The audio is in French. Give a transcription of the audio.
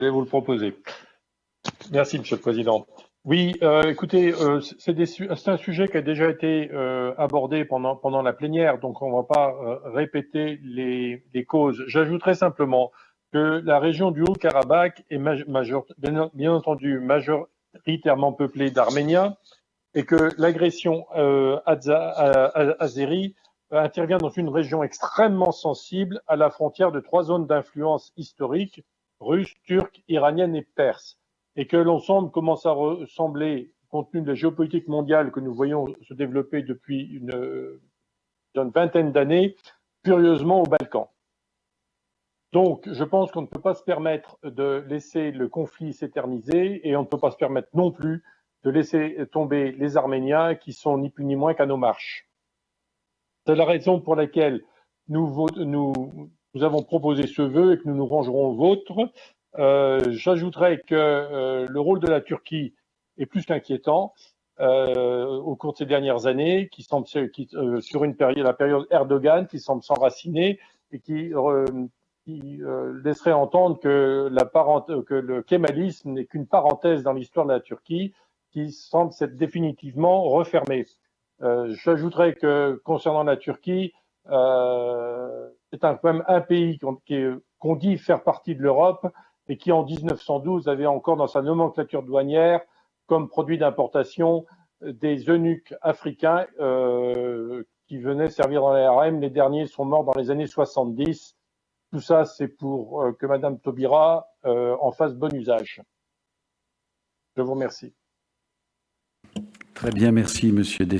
Je vais vous le proposer. Merci, Monsieur le Président. Oui, écoutez, c'est un sujet qui a déjà été abordé pendant la plénière, donc on ne va pas répéter les causes. J'ajouterai simplement que la région du Haut-Karabakh est bien entendu majoritairement peuplée d'Arméniens et que l'agression azérie intervient dans une région extrêmement sensible à la frontière de trois zones d'influence historique, russe, turque, iranienne et perse, et que l'ensemble commence à ressembler, compte tenu de la géopolitique mondiale que nous voyons se développer depuis une vingtaine d'années, furieusement aux Balkans. Donc, je pense qu'on ne peut pas se permettre de laisser le conflit s'éterniser et on ne peut pas se permettre non plus de laisser tomber les Arméniens qui sont ni plus ni moins qu'à nos marches. C'est la raison pour laquelle nous avons proposé ce vœu et que nous nous rangerons au vôtre. J'ajouterais que le rôle de la Turquie est plus qu'inquiétant au cours de ces dernières années, sur la période Erdogan, qui semble s'enraciner et qui laisserait entendre que le kémalisme n'est qu'une parenthèse dans l'histoire de la Turquie, qui semble s'être définitivement refermée. J'ajouterais que concernant la Turquie, c'est quand même un pays qu'on dit faire partie de l'Europe et qui en 1912 avait encore dans sa nomenclature douanière comme produit d'importation des eunuques africains qui venaient servir dans les harems. Les derniers sont morts dans les années 70. Tout ça, c'est pour que Madame Taubira en fasse bon usage. Je vous remercie. Très bien, merci Monsieur Dessay.